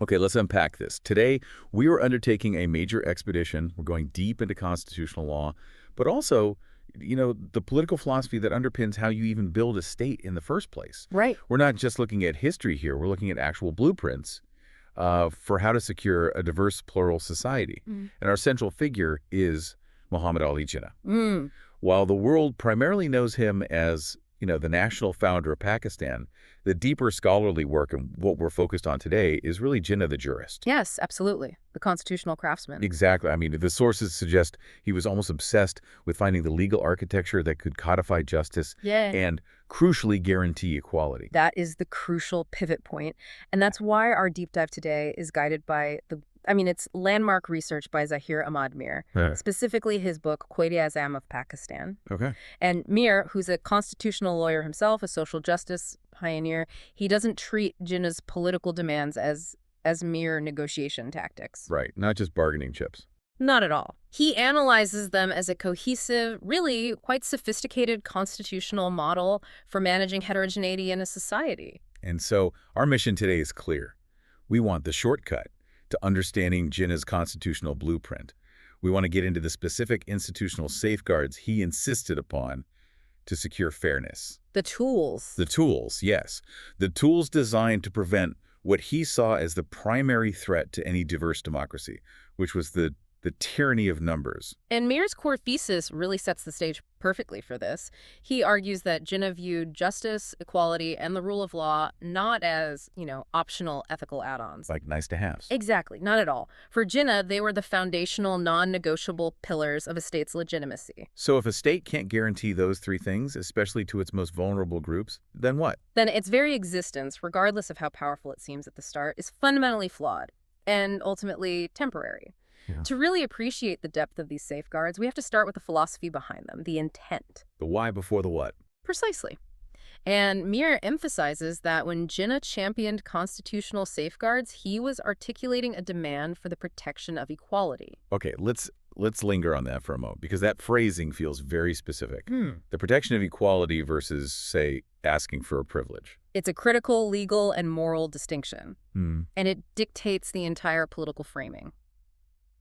Okay, let's unpack this. Today, we are undertaking a major expedition. We're going deep into constitutional law, but also, the political philosophy that underpins how you even build a state in the first place. Right. We're not just looking at history here. We're looking at actual blueprints for how to secure a diverse, plural society. And our central figure is Muhammad Ali Jinnah. While the world primarily knows him as, the national founder of Pakistan, the deeper scholarly work and what we're focused on today is really Jinnah the jurist. Yes, absolutely. The constitutional craftsman. Exactly. I mean, the sources suggest he was almost obsessed with finding the legal architecture that could codify justice and, crucially, guarantee equality. That is the crucial pivot point. And that's why our deep dive today is guided by it's landmark research by Zaheer Ahmad Meer, specifically his book, Quaid-e-Azam of Pakistan. Okay. And Meer, who's a constitutional lawyer himself, a social justice pioneer, he doesn't treat Jinnah's political demands as mere negotiation tactics. Right. Not just bargaining chips. Not at all. He analyzes them as a cohesive, really quite sophisticated constitutional model for managing heterogeneity in a society. And so our mission today is clear. We want the shortcut to understanding Jinnah's constitutional blueprint. We want to get into the specific institutional safeguards he insisted upon to secure fairness. The tools. The tools, yes. The tools designed to prevent what he saw as the primary threat to any diverse democracy, which was the tyranny of numbers. And Meer's core thesis really sets the stage perfectly for this. He argues that Jinnah viewed justice, equality, and the rule of law not as, optional ethical add-ons. Like nice to haves. Exactly, not at all. For Jinnah, they were the foundational, non-negotiable pillars of a state's legitimacy. So if a state can't guarantee those three things, especially to its most vulnerable groups, then what? Then its very existence, regardless of how powerful it seems at the start, is fundamentally flawed and ultimately temporary. Yeah. To really appreciate the depth of these safeguards, we have to start with the philosophy behind them, the intent. The why before the what. Precisely. And Meer emphasizes that when Jinnah championed constitutional safeguards, he was articulating a demand for the protection of equality. Okay, let's linger on that for a moment, because that phrasing feels very specific. The protection of equality versus, say, asking for a privilege. It's a critical legal and moral distinction, and it dictates the entire political framing.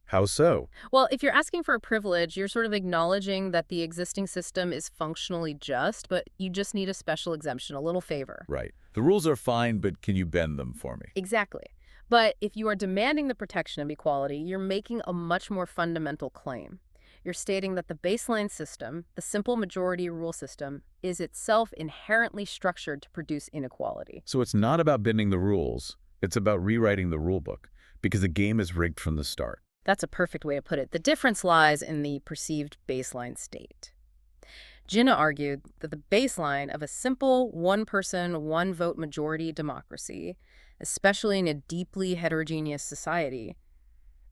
How so? Well, if you're asking for a privilege, you're sort of acknowledging that the existing system is functionally just, but you just need a special exemption, a little favor. Right. The rules are fine, but can you bend them for me? Exactly. But if you are demanding the protection of equality, you're making a much more fundamental claim. You're stating that the baseline system, the simple majority rule system, is itself inherently structured to produce inequality. So it's not about bending the rules. It's about rewriting the rule book, because the game is rigged from the start. That's a perfect way to put it. The difference lies in the perceived baseline state. Jinnah argued that the baseline of a simple one-person, one-vote majority democracy, especially in a deeply heterogeneous society,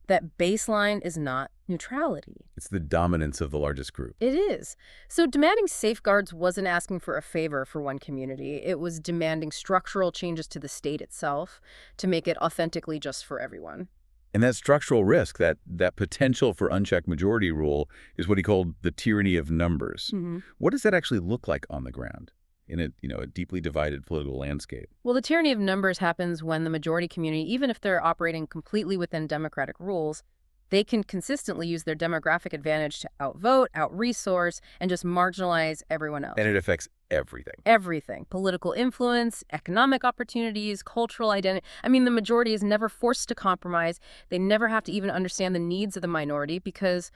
that baseline is not neutrality. It's the dominance of the largest group. It is. So demanding safeguards wasn't asking for a favor for one community. It was demanding structural changes to the state itself to make it authentically just for everyone. And that structural risk, that potential for unchecked majority rule, is what he called the tyranny of numbers. What does that actually look like on the ground in a deeply divided political landscape? Well, the tyranny of numbers happens when the majority community, even if they're operating completely within democratic rules, they can consistently use their demographic advantage to outvote, out-resource, and just marginalize everyone else. And it affects everything. Everything. Political influence, economic opportunities, cultural identity. I mean, the majority is never forced to compromise. They never have to even understand the needs of the minority because,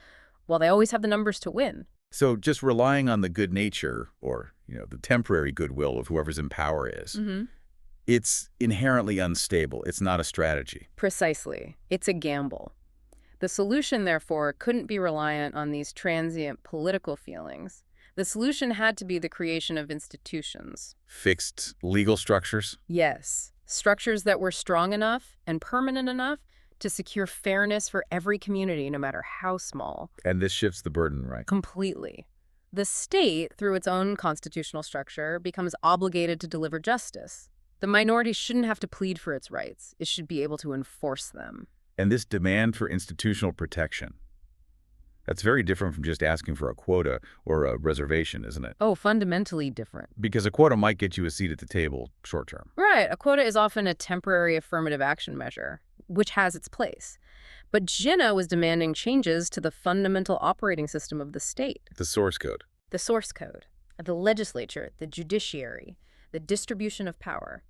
well, they always have the numbers to win. So just relying on the good nature or, the temporary goodwill of whoever's in power is, it's inherently unstable. It's not a strategy. Precisely. It's a gamble. The solution, therefore, couldn't be reliant on these transient political feelings. The solution had to be the creation of institutions. Fixed legal structures? Yes. Structures that were strong enough and permanent enough to secure fairness for every community, no matter how small. And this shifts the burden, right? Completely. The state, through its own constitutional structure, becomes obligated to deliver justice. The minority shouldn't have to plead for its rights. It should be able to enforce them. And this demand for institutional protection, That's very different from just asking for a quota or a reservation, isn't it? Oh, fundamentally different. Because a quota might get you a seat at the table short term. Right. A quota is often a temporary affirmative action measure, which has its place. But Jinnah was demanding changes to the fundamental operating system of the state. The source code. The source code, the legislature, the judiciary, the distribution of power.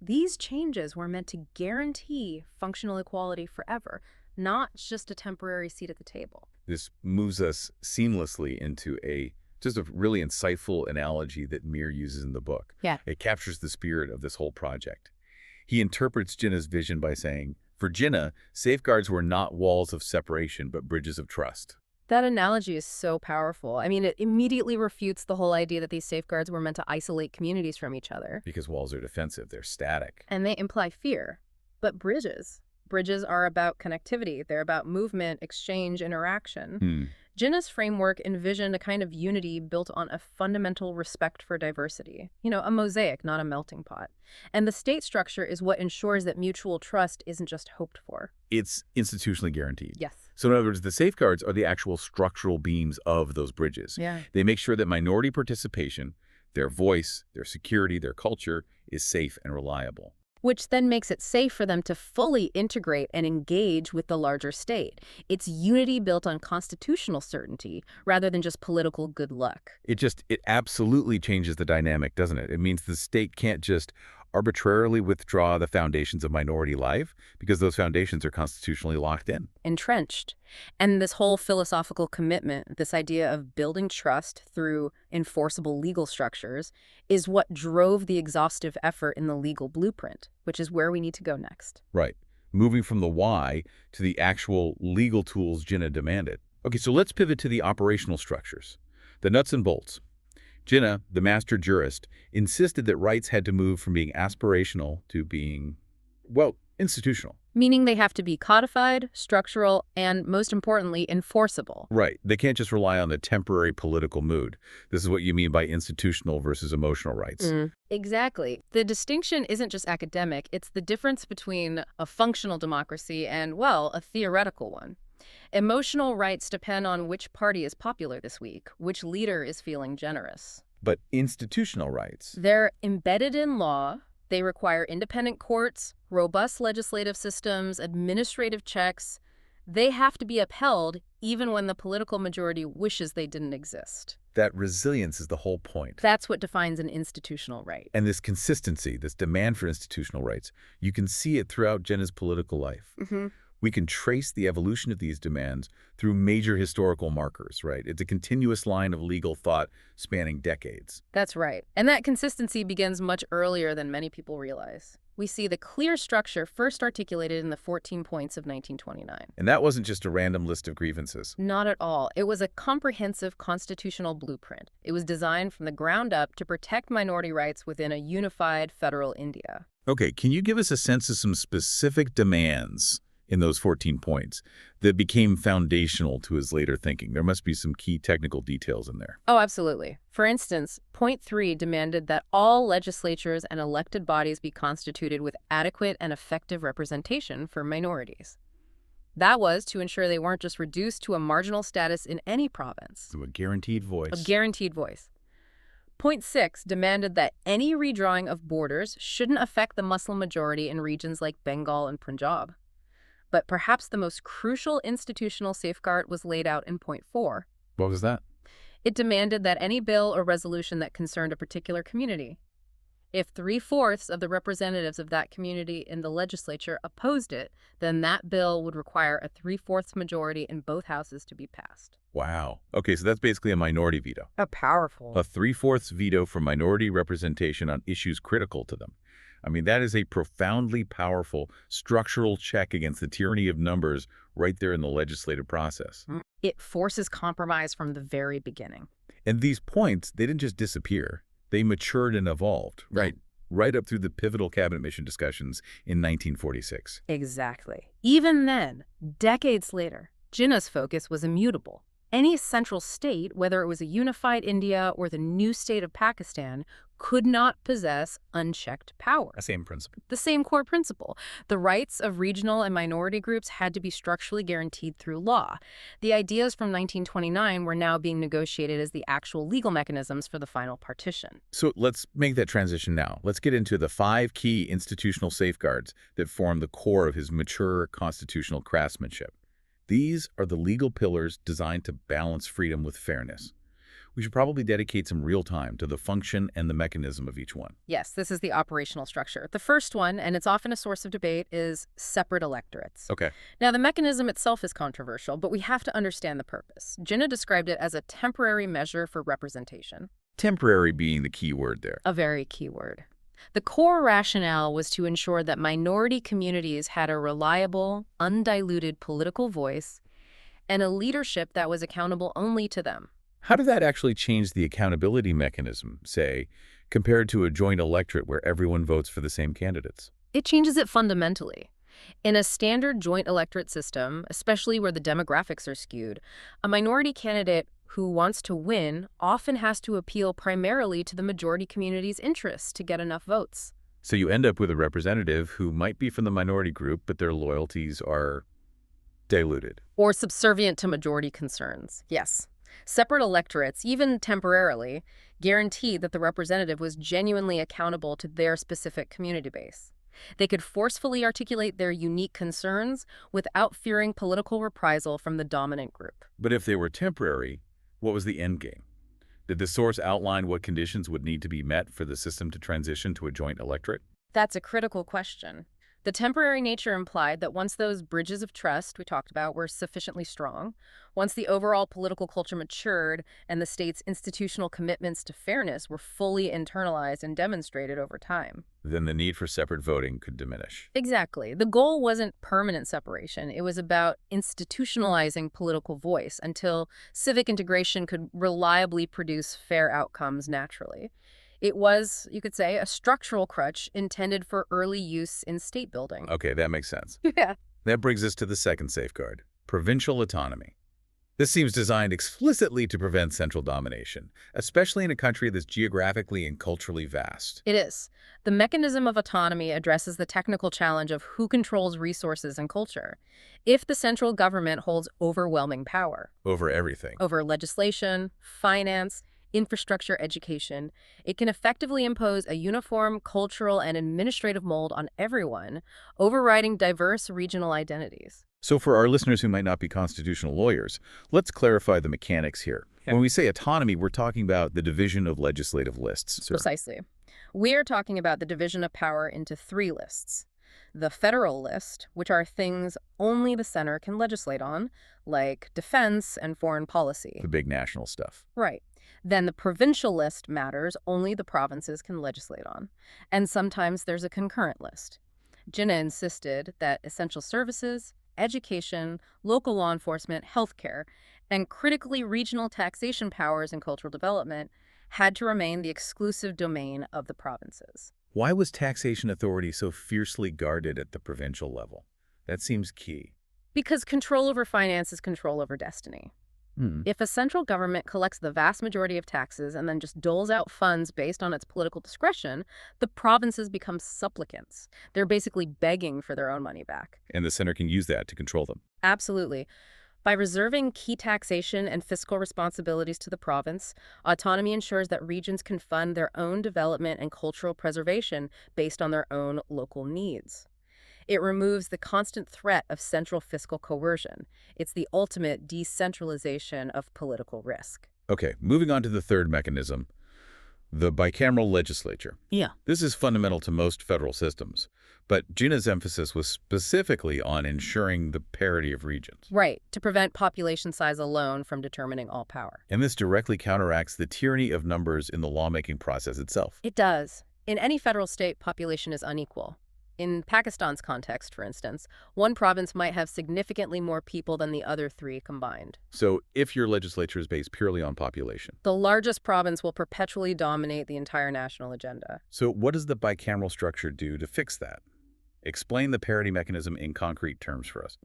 These changes were meant to guarantee functional equality forever, not just a temporary seat at the table. This moves us seamlessly into just a really insightful analogy that Meer uses in the book. Yeah. It captures the spirit of this whole project. He interprets Jinnah's vision by saying, for Jinnah, safeguards were not walls of separation, but bridges of trust. That analogy is so powerful. I mean, it immediately refutes the whole idea that these safeguards were meant to isolate communities from each other. Because walls are defensive, they're static. And they imply fear. But bridges are about connectivity. They're about movement, exchange, interaction. Jinnah's framework envisioned a kind of unity built on a fundamental respect for diversity. You know, a mosaic, not a melting pot. And the state structure is what ensures that mutual trust isn't just hoped for. It's institutionally guaranteed. Yes. So in other words, the safeguards are the actual structural beams of those bridges. Yeah. They make sure that minority participation, their voice, their security, their culture is safe and reliable. Which then makes it safe for them to fully integrate and engage with the larger state. It's unity built on constitutional certainty rather than just political good luck. It absolutely changes the dynamic, doesn't it? It means the state can't just arbitrarily withdraw the foundations of minority life because those foundations are constitutionally locked in. Entrenched. And this whole philosophical commitment, this idea of building trust through enforceable legal structures, is what drove the exhaustive effort in the legal blueprint, which is where we need to go next. Right. Moving from the why to the actual legal tools Jinnah demanded. Okay, so let's pivot to the operational structures, the nuts and bolts. Jinnah, the master jurist, insisted that rights had to move from being aspirational to being, well, institutional. Meaning they have to be codified, structural, and, most importantly, enforceable. Right. They can't just rely on the temporary political mood. This is what you mean by institutional versus emotional rights. Exactly. The distinction isn't just academic. It's the difference between a functional democracy and, well, a theoretical one. Emotional rights depend on which party is popular this week, which leader is feeling generous. But institutional rights? They're embedded in law. They require independent courts, robust legislative systems, administrative checks. They have to be upheld even when the political majority wishes they didn't exist. That resilience is the whole point. That's what defines an institutional right. And this consistency, this demand for institutional rights, you can see it throughout Jinnah's political life. We can trace the evolution of these demands through major historical markers, right? It's a continuous line of legal thought spanning decades. That's right. And that consistency begins much earlier than many people realize. We see the clear structure first articulated in the 14 points of 1929. And that wasn't just a random list of grievances. Not at all. It was a comprehensive constitutional blueprint. It was designed from the ground up to protect minority rights within a unified federal India. Okay, can you give us a sense of some specific demands in those 14 points that became foundational to his later thinking? There must be some key technical details in there. Oh, absolutely. For instance, point 3 demanded that all legislatures and elected bodies be constituted with adequate and effective representation for minorities. That was to ensure they weren't just reduced to a marginal status in any province. So a guaranteed voice. A guaranteed voice. Point 6 demanded that any redrawing of borders shouldn't affect the Muslim majority in regions like Bengal and Punjab. But perhaps the most crucial institutional safeguard was laid out in point 4. What was that? It demanded that any bill or resolution that concerned a particular community, if 3/4 of the representatives of that community in the legislature opposed it, then that bill would require a 3/4 majority in both houses to be passed. Wow. Okay, so that's basically a minority veto. A 3/4 veto for minority representation on issues critical to them. I mean, that is a profoundly powerful structural check against the tyranny of numbers right there in the legislative process. It forces compromise from the very beginning. And these points, they didn't just disappear. They matured and evolved, right up through the pivotal cabinet mission discussions in 1946. Exactly. Even then, decades later, Jinnah's focus was immutable. any central state, whether it was a unified India or the new state of Pakistan, could not possess unchecked power. The same principle. The same core principle. The rights of regional and minority groups had to be structurally guaranteed through law. The ideas from 1929 were now being negotiated as the actual legal mechanisms for the final partition. So let's make that transition now. Let's get into the 5 key institutional safeguards that form the core of his mature constitutional craftsmanship. These are the legal pillars designed to balance freedom with fairness. We should probably dedicate some real time to the function and the mechanism of each one. Yes, this is the operational structure. The first one, and it's often a source of debate, is separate electorates. Okay. Now, the mechanism itself is controversial, but we have to understand the purpose. Jinnah described it as a temporary measure for representation. Temporary being the key word there. A very key word. The core rationale was to ensure that minority communities had a reliable, undiluted political voice and a leadership that was accountable only to them. How did that actually change the accountability mechanism, say, compared to a joint electorate where everyone votes for the same candidates? It changes it fundamentally. In a standard joint electorate system, especially where the demographics are skewed, a minority candidate who wants to win often has to appeal primarily to the majority community's interests to get enough votes. So you end up with a representative who might be from the minority group, but their loyalties are diluted. Or subservient to majority concerns, yes. Separate electorates, even temporarily, guaranteed that the representative was genuinely accountable to their specific community base. They could forcefully articulate their unique concerns without fearing political reprisal from the dominant group. But if they were temporary, what was the end game? Did the source outline what conditions would need to be met for the system to transition to a joint electorate? That's a critical question. The temporary nature implied that once those bridges of trust we talked about were sufficiently strong, once the overall political culture matured and the state's institutional commitments to fairness were fully internalized and demonstrated over time, then the need for separate voting could diminish. Exactly. The goal wasn't permanent separation. It was about institutionalizing political voice until civic integration could reliably produce fair outcomes naturally. It was, you could say, a structural crutch intended for early use in state building. Okay, that makes sense. Yeah. That brings us to the second safeguard, provincial autonomy. This seems designed explicitly to prevent central domination, especially in a country that's geographically and culturally vast. It is. The mechanism of autonomy addresses the technical challenge of who controls resources and culture. If the central government holds overwhelming power Over everything. over legislation, finance, infrastructure, education, it can effectively impose a uniform cultural and administrative mold on everyone, overriding diverse regional identities. So for our listeners who might not be constitutional lawyers, let's clarify the mechanics here. Okay. When we say autonomy, we're talking about the division of legislative lists. Precisely. We're talking about the division of power into 3 lists. The federal list, which are things only the center can legislate on, like defense and foreign policy. The big national stuff. Right. Then the provincial list matters only the provinces can legislate on. And sometimes there's a concurrent list. Jinnah insisted that essential services, education, local law enforcement, healthcare, and critically regional taxation powers and cultural development had to remain the exclusive domain of the provinces. Why was taxation authority so fiercely guarded at the provincial level? That seems key. Because control over finance is control over destiny. If a central government collects the vast majority of taxes and then just doles out funds based on its political discretion, the provinces become supplicants. They're basically begging for their own money back. And the center can use that to control them. Absolutely. By reserving key taxation and fiscal responsibilities to the province, autonomy ensures that regions can fund their own development and cultural preservation based on their own local needs. It removes the constant threat of central fiscal coercion. It's the ultimate decentralization of political risk. Okay, moving on to the third mechanism, the bicameral legislature. Yeah. This is fundamental to most federal systems, but Jinnah's emphasis was specifically on ensuring the parity of regions. Right, to prevent population size alone from determining all power. And this directly counteracts the tyranny of numbers in the lawmaking process itself. It does. In any federal state, population is unequal. In Pakistan's context, for instance, one province might have significantly more people than the other 3 combined. So if your legislature is based purely on population. The largest province will perpetually dominate the entire national agenda. So what does the bicameral structure do to fix that? Explain the parity mechanism in concrete terms for us.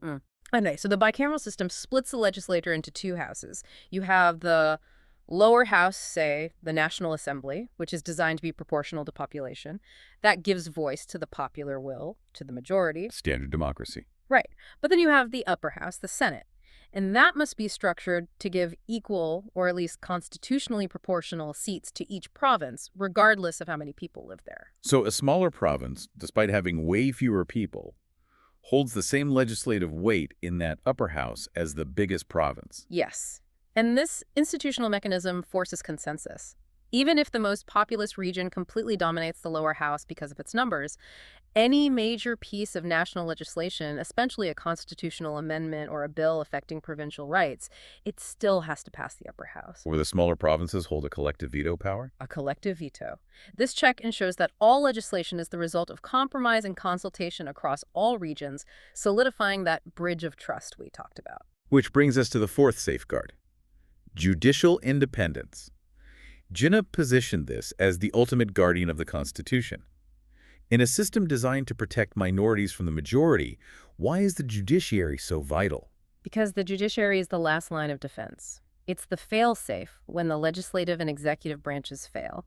Okay, so the bicameral system splits the legislature into two houses. You have the lower house, say, the National Assembly, which is designed to be proportional to population. That gives voice to the popular will, to the majority. Standard democracy. Right. But then you have the upper house, the Senate. And that must be structured to give equal, or at least constitutionally proportional, seats to each province, regardless of how many people live there. So a smaller province, despite having way fewer people, holds the same legislative weight in that upper house as the biggest province. Yes. And this institutional mechanism forces consensus. Even if the most populous region completely dominates the lower house because of its numbers, any major piece of national legislation, especially a constitutional amendment or a bill affecting provincial rights, it still has to pass the upper house. Where the smaller provinces hold a collective veto power? A collective veto. This check ensures that all legislation is the result of compromise and consultation across all regions, solidifying that bridge of trust we talked about. Which brings us to the fourth safeguard: judicial independence. Jinnah positioned this as the ultimate guardian of the Constitution. In a system designed to protect minorities from the majority, why is the judiciary so vital? Because the judiciary is the last line of defense. It's the fail-safe when the legislative and executive branches fail,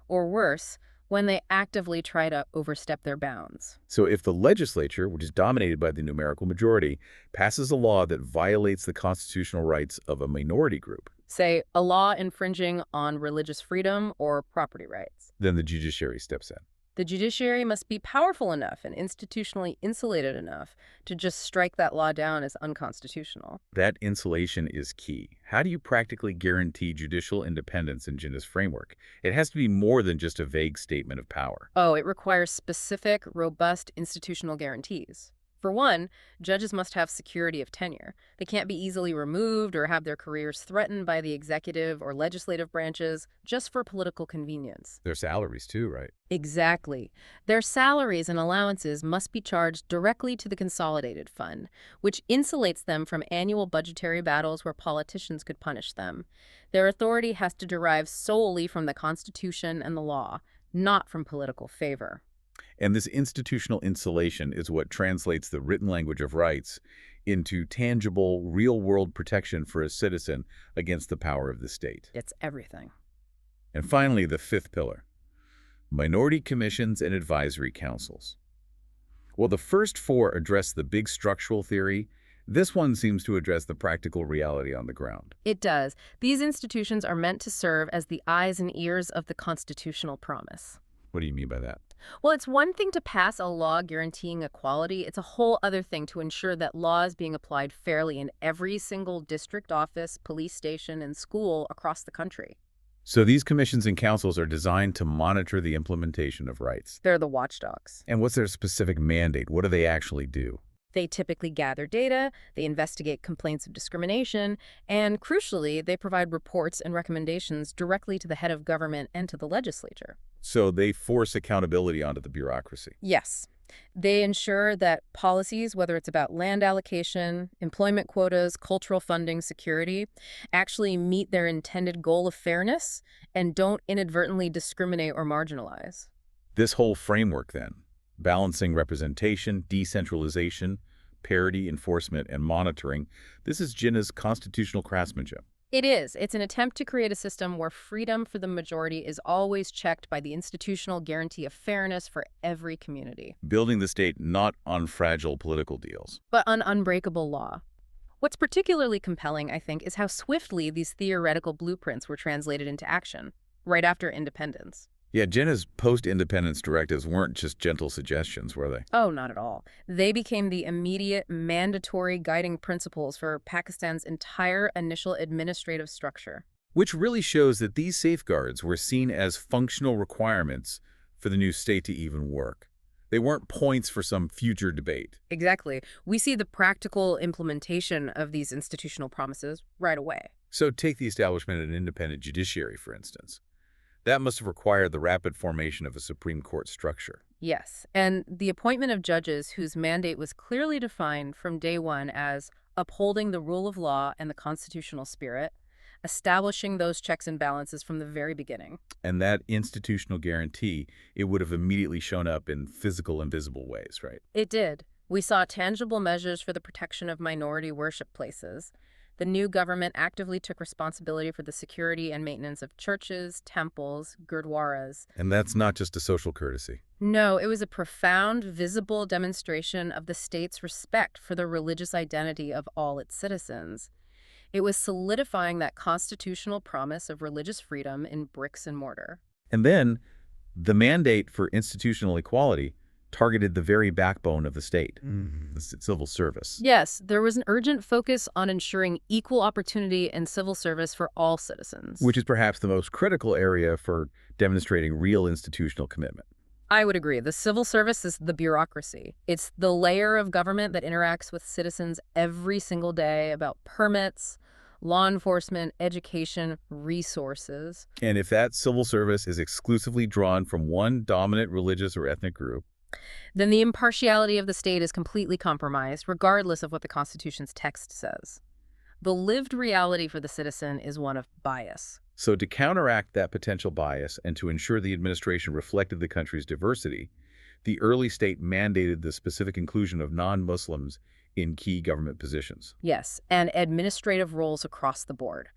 or worse, when they actively try to overstep their bounds. So if the legislature, which is dominated by the numerical majority, passes a law that violates the constitutional rights of a minority group, Say, a law infringing on religious freedom or property rights, then the judiciary steps in. the judiciary must be powerful enough and institutionally insulated enough to just strike that law down as unconstitutional. That insulation is key. How do you practically guarantee judicial independence in Jinnah's framework? It has to be more than just a vague statement of power. Oh, it requires specific, robust institutional guarantees. For one, judges must have security of tenure. They can't be easily removed or have their careers threatened by the executive or legislative branches just for political convenience. Their salaries too, right? Exactly. Their salaries and allowances must be charged directly to the Consolidated Fund, which insulates them from annual budgetary battles where politicians could punish them. Their authority has to derive solely from the Constitution and the law, not from political favor. And this institutional insulation is what translates the written language of rights into tangible, real-world protection for a citizen against the power of the state. It's everything. And finally, the fifth pillar: minority commissions and advisory councils. While the first four address the big structural theory, this one seems to address the practical reality on the ground. It does. These institutions are meant to serve as the eyes and ears of the constitutional promise. What do you mean by that? Well, it's one thing to pass a law guaranteeing equality. It's a whole other thing to ensure that law is being applied fairly in every single district office, police station, and school across the country. So these commissions and councils are designed to monitor the implementation of rights. They're the watchdogs. And what's their specific mandate? What do they actually do? They typically gather data, they investigate complaints of discrimination, and crucially, they provide reports and recommendations directly to the head of government and to the legislature. So they force accountability onto the bureaucracy. Yes. They ensure that policies, whether it's about land allocation, employment quotas, cultural funding, security, actually meet their intended goal of fairness and don't inadvertently discriminate or marginalize. This whole framework, then, balancing representation, decentralization, parity, enforcement, and monitoring, this is Jinnah's constitutional craftsmanship. It is. It's an attempt to create a system where freedom for the majority is always checked by the institutional guarantee of fairness for every community. Building the state not on fragile political deals, but on unbreakable law. What's particularly compelling, I think, is how swiftly these theoretical blueprints were translated into action, right after independence. Yeah, Jinnah's post-independence directives weren't just gentle suggestions, were they? Oh, not at all. They became the immediate, mandatory guiding principles for Pakistan's entire initial administrative structure. Which really shows that these safeguards were seen as functional requirements for the new state to even work. They weren't points for some future debate. Exactly. We see the practical implementation of these institutional promises right away. So take the establishment of an independent judiciary, for instance. That must have required the rapid formation of a Supreme Court structure. Yes, and the appointment of judges whose mandate was clearly defined from day one as upholding the rule of law and the constitutional spirit, establishing those checks and balances from the very beginning. And that institutional guarantee, it would have immediately shown up in physical and visible ways, right? It did. We saw tangible measures for the protection of minority worship places. The new government actively took responsibility for the security and maintenance of churches, temples, gurdwaras. And that's not just a social courtesy. No, it was a profound, visible demonstration of the state's respect for the religious identity of all its citizens. It was solidifying that constitutional promise of religious freedom in bricks and mortar. And then, the mandate for institutional equality targeted the very backbone of the state, the civil service. Yes, there was an urgent focus on ensuring equal opportunity in civil service for all citizens. Which is perhaps the most critical area for demonstrating real institutional commitment. I would agree. The civil service is the bureaucracy. It's the layer of government that interacts with citizens every single day about permits, law enforcement, education, resources. And if that civil service is exclusively drawn from one dominant religious or ethnic group, then the impartiality of the state is completely compromised, regardless of what the Constitution's text says. The lived reality for the citizen is one of bias. So to counteract that potential bias and to ensure the administration reflected the country's diversity, the early state mandated the specific inclusion of non-Muslims in key government positions. Yes, and administrative roles across the board.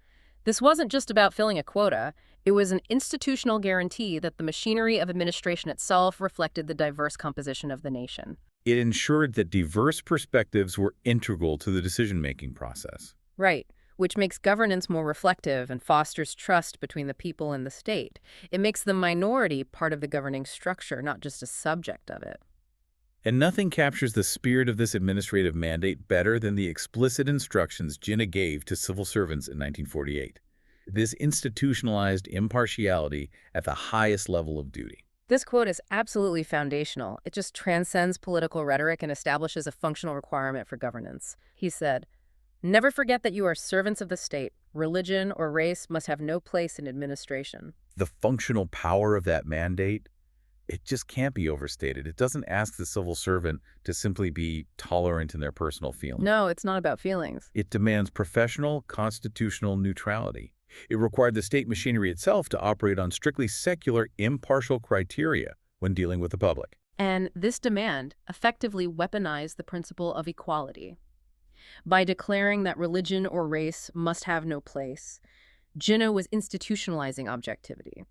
This wasn't just about filling a quota. It was an institutional guarantee that the machinery of administration itself reflected the diverse composition of the nation. It ensured that diverse perspectives were integral to the decision-making process. Right, which makes governance more reflective and fosters trust between the people and the state. It makes the minority part of the governing structure, not just a subject of it. And nothing captures the spirit of this administrative mandate better than the explicit instructions Jinnah gave to civil servants in 1948. This institutionalized impartiality at the highest level of duty. This quote is absolutely foundational. It just transcends political rhetoric and establishes a functional requirement for governance. He said, "Never forget that you are servants of the state. Religion or race must have no place in administration." The functional power of that mandate, it just can't be overstated. It doesn't ask the civil servant to simply be tolerant in their personal feelings. No, it's not about feelings. It demands professional, constitutional neutrality. It required the state machinery itself to operate on strictly secular, impartial criteria when dealing with the public. And this demand effectively weaponized the principle of equality. By declaring that religion or race must have no place, Jinnah was institutionalizing objectivity.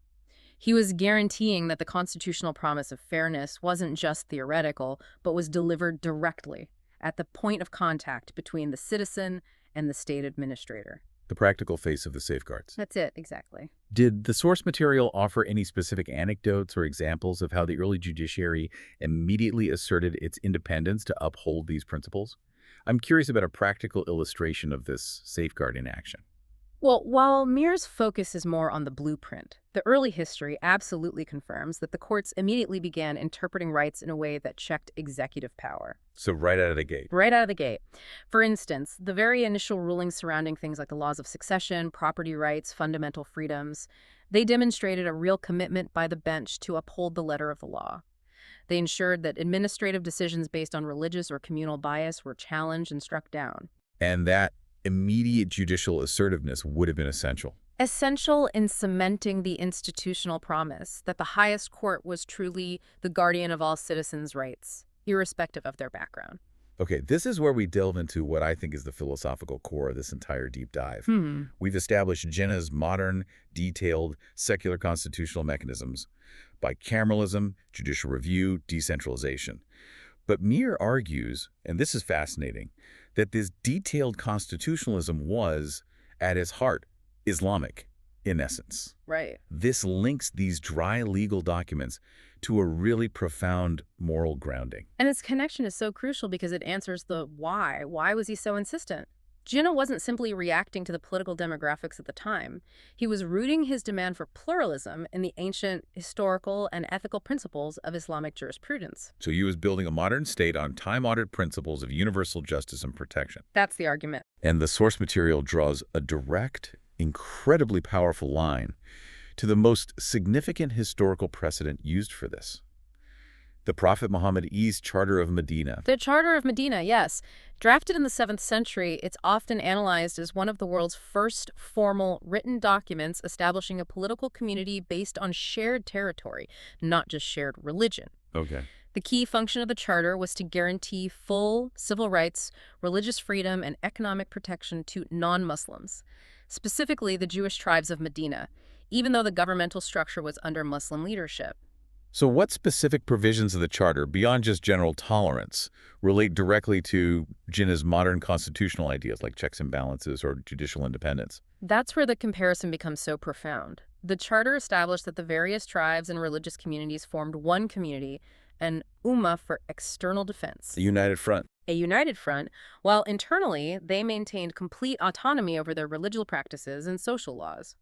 He was guaranteeing that the constitutional promise of fairness wasn't just theoretical, but was delivered directly at the point of contact between the citizen and the state administrator. The practical face of the safeguards. That's it, exactly. Did the source material offer any specific anecdotes or examples of how the early judiciary immediately asserted its independence to uphold these principles? I'm curious about a practical illustration of this safeguard in action. Well, while Meer's focus is more on the blueprint, the early history absolutely confirms that the courts immediately began interpreting rights in a way that checked executive power. So right out of the gate. Right out of the gate. For instance, the very initial rulings surrounding things like the laws of succession, property rights, fundamental freedoms, they demonstrated a real commitment by the bench to uphold the letter of the law. They ensured that administrative decisions based on religious or communal bias were challenged and struck down. And that immediate judicial assertiveness would have been essential. Essential in cementing the institutional promise that the highest court was truly the guardian of all citizens' rights, irrespective of their background. Okay, this is where we delve into what I think is the philosophical core of this entire deep dive. We've established Jinnah's modern, detailed, secular constitutional mechanisms: bicameralism, judicial review, decentralization. But Meer argues, and this is fascinating, that this detailed constitutionalism was, at its heart, Islamic, in essence. Right. This links these dry legal documents to a really profound moral grounding. And its connection is so crucial because it answers the why. Why was he so insistent? Jinnah wasn't simply reacting to the political demographics at the time. He was rooting his demand for pluralism in the ancient historical and ethical principles of Islamic jurisprudence. So he was building a modern state on time-honored principles of universal justice and protection. That's the argument. And the source material draws a direct, incredibly powerful line to the most significant historical precedent used for this: the Prophet Muhammad's Charter of Madina. The Charter of Madina, yes. Drafted in the 7th century, it's often analyzed as one of the world's first formal written documents establishing a political community based on shared territory, not just shared religion. Okay. The key function of the charter was to guarantee full civil rights, religious freedom, and economic protection to non-Muslims, specifically the Jewish tribes of Medina, even though the governmental structure was under Muslim leadership. So what specific provisions of the Charter, beyond just general tolerance, relate directly to Jinnah's modern constitutional ideas like checks and balances or judicial independence? That's where the comparison becomes so profound. The charter established that the various tribes and religious communities formed one community, an ummah for external defense, A united front. a united front, while internally they maintained complete autonomy over their religious practices and social laws.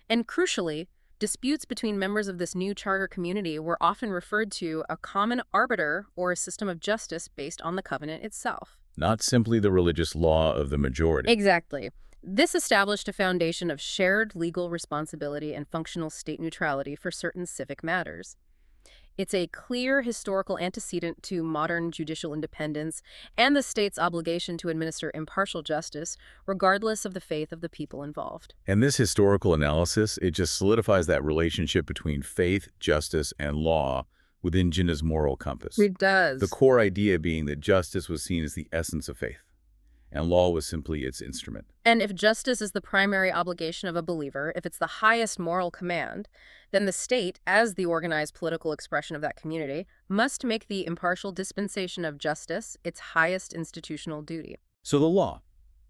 And crucially, disputes between members of this new charter community were often referred to a common arbiter or a system of justice based on the covenant itself. Not simply the religious law of the majority. Exactly. This established a foundation of shared legal responsibility and functional state neutrality for certain civic matters. It's a clear historical antecedent to modern judicial independence and the state's obligation to administer impartial justice, regardless of the faith of the people involved. And this historical analysis, it just solidifies that relationship between faith, justice, and law within Jinnah's moral compass. It does. The core idea being that justice was seen as the essence of faith, and law was simply its instrument. And if justice is the primary obligation of a believer, if it's the highest moral command, then the state, as the organized political expression of that community, must make the impartial dispensation of justice its highest institutional duty. So the law,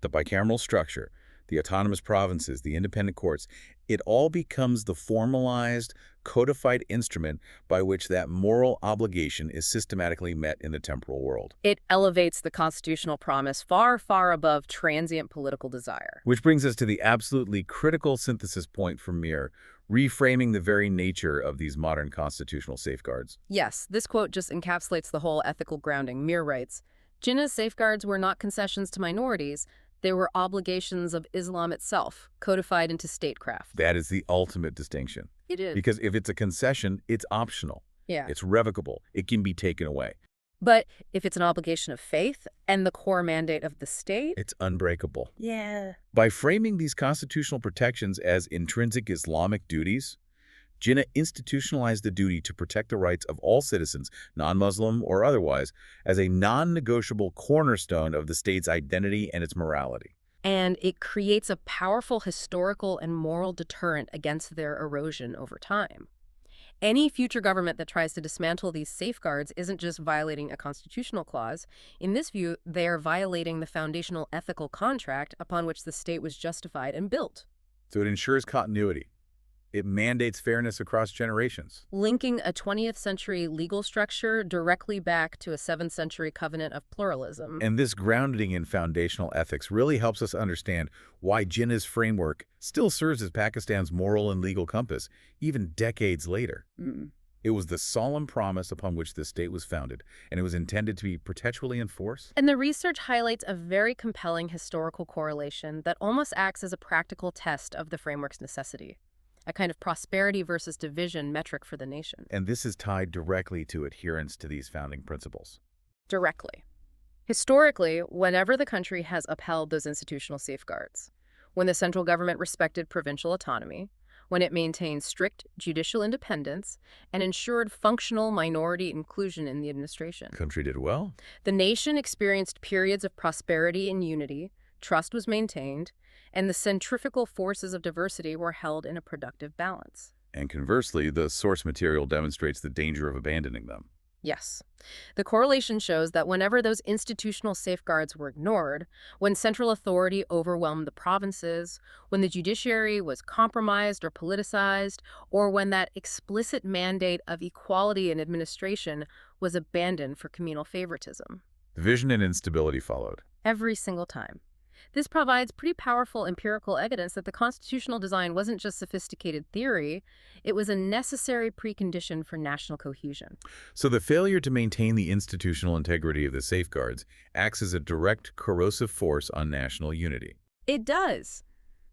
the bicameral structure, the autonomous provinces, the independent courts, it all becomes the formalized, codified instrument by which that moral obligation is systematically met in the temporal world. It elevates the constitutional promise far, far above transient political desire. Which brings us to the absolutely critical synthesis point for Meer, reframing the very nature of these modern constitutional safeguards. Yes, this quote just encapsulates the whole ethical grounding. Meer writes, Jinnah's safeguards were not concessions to minorities, they were obligations of Islam itself, codified into statecraft. That is the ultimate distinction. It is. Because if it's a concession, it's optional. Yeah. It's revocable. It can be taken away. But if it's an obligation of faith and the core mandate of the state, It's unbreakable. yeah. By framing these constitutional protections as intrinsic Islamic duties, Jinnah institutionalized the duty to protect the rights of all citizens, non-Muslim or otherwise, as a non-negotiable cornerstone of the state's identity and its morality. And it creates a powerful historical and moral deterrent against their erosion over time. Any future government that tries to dismantle these safeguards isn't just violating a constitutional clause. In this view, they are violating the foundational ethical contract upon which the state was justified and built. So it ensures continuity. It mandates fairness across generations. Linking a 20th century legal structure directly back to a 7th century covenant of pluralism. And this grounding in foundational ethics really helps us understand why Jinnah's framework still serves as Pakistan's moral and legal compass, even decades later. It was the solemn promise upon which the state was founded, and it was intended to be perpetually enforced. And the research highlights a very compelling historical correlation that almost acts as a practical test of the framework's necessity. A kind of prosperity versus division metric for the nation. And this is tied directly to adherence to these founding principles. Directly. Historically, whenever the country has upheld those institutional safeguards, when the central government respected provincial autonomy, when it maintained strict judicial independence and ensured functional minority inclusion in the administration, The country did well. the nation experienced periods of prosperity and unity, trust was maintained, and the centrifugal forces of diversity were held in a productive balance. And conversely, the source material demonstrates the danger of abandoning them. Yes. The correlation shows that whenever those institutional safeguards were ignored, when central authority overwhelmed the provinces, when the judiciary was compromised or politicized, or when that explicit mandate of equality in administration was abandoned for communal favoritism. Division and instability followed. Every single time. This provides pretty powerful empirical evidence that the constitutional design wasn't just sophisticated theory, it was a necessary precondition for national cohesion. So the failure to maintain the institutional integrity of the safeguards acts as a direct corrosive force on national unity. It does.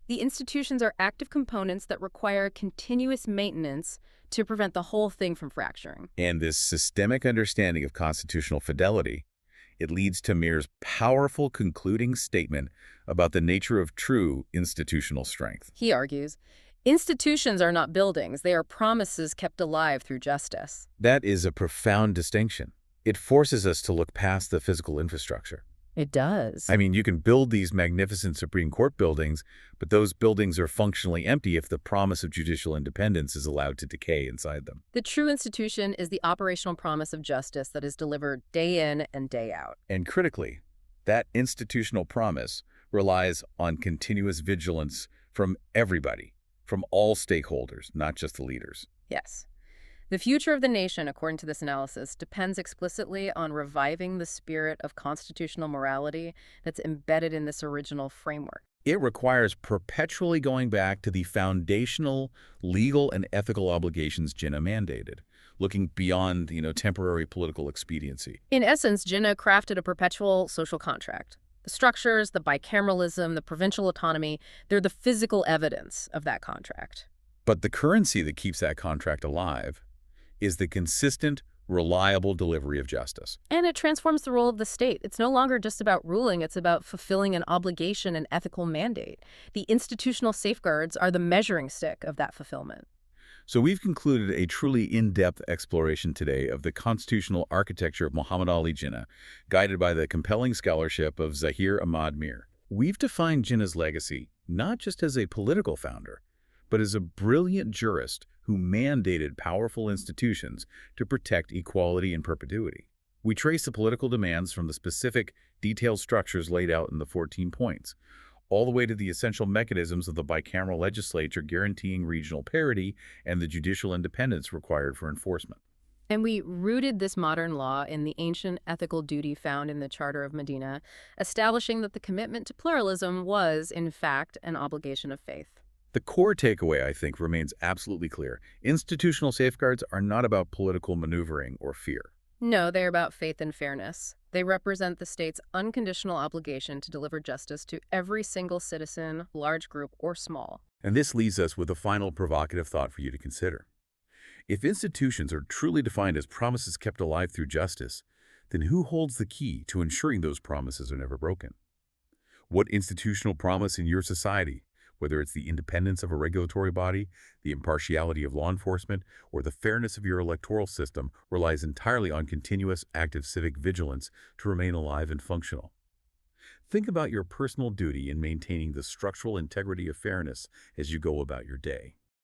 The institutions are active components that require continuous maintenance to prevent the whole thing from fracturing. And this systemic understanding of constitutional fidelity, it leads to Meer's powerful concluding statement about the nature of true institutional strength. He argues, Institutions are not buildings. They are promises kept alive through justice. That is a profound distinction. It forces us to look past the physical infrastructure. It does. I mean, you can build these magnificent Supreme Court buildings, but those buildings are functionally empty if the promise of judicial independence is allowed to decay inside them. The true institution is the operational promise of justice that is delivered day in and day out. And critically, that institutional promise relies on continuous vigilance from everybody, from all stakeholders, not just the leaders. Yes. The future of the nation, according to this analysis, depends explicitly on reviving the spirit of constitutional morality that's embedded in this original framework. It requires perpetually going back to the foundational legal and ethical obligations Jinnah mandated, looking beyond, temporary political expediency. In essence, Jinnah crafted a perpetual social contract. The structures, the bicameralism, the provincial autonomy, they're the physical evidence of that contract. But the currency that keeps that contract alive is the consistent, reliable delivery of justice. And it transforms the role of the state. It's no longer just about ruling, it's about fulfilling an obligation and ethical mandate. The institutional safeguards are the measuring stick of that fulfillment. So we've concluded a truly in-depth exploration today of the constitutional architecture of Muhammad Ali Jinnah, guided by the compelling scholarship of Zaheer Ahmad Meer. We've defined Jinnah's legacy not just as a political founder, but as a brilliant jurist who mandated powerful institutions to protect equality and perpetuity. We trace the political demands from the specific, detailed structures laid out in the 14 points, all the way to the essential mechanisms of the bicameral legislature guaranteeing regional parity and the judicial independence required for enforcement. And we rooted this modern law in the ancient ethical duty found in the Charter of Madina, establishing that the commitment to pluralism was, in fact, an obligation of faith. The core takeaway, I think, remains absolutely clear. Institutional safeguards are not about political maneuvering or fear. No, they're about faith and fairness. They represent the state's unconditional obligation to deliver justice to every single citizen, large group or small. And this leaves us with a final provocative thought for you to consider. If institutions are truly defined as promises kept alive through justice, then who holds the key to ensuring those promises are never broken? What institutional promise in your society, whether it's the independence of a regulatory body, the impartiality of law enforcement, or the fairness of your electoral system, relies entirely on continuous, active civic vigilance to remain alive and functional? Think about your personal duty in maintaining the structural integrity of fairness as you go about your day.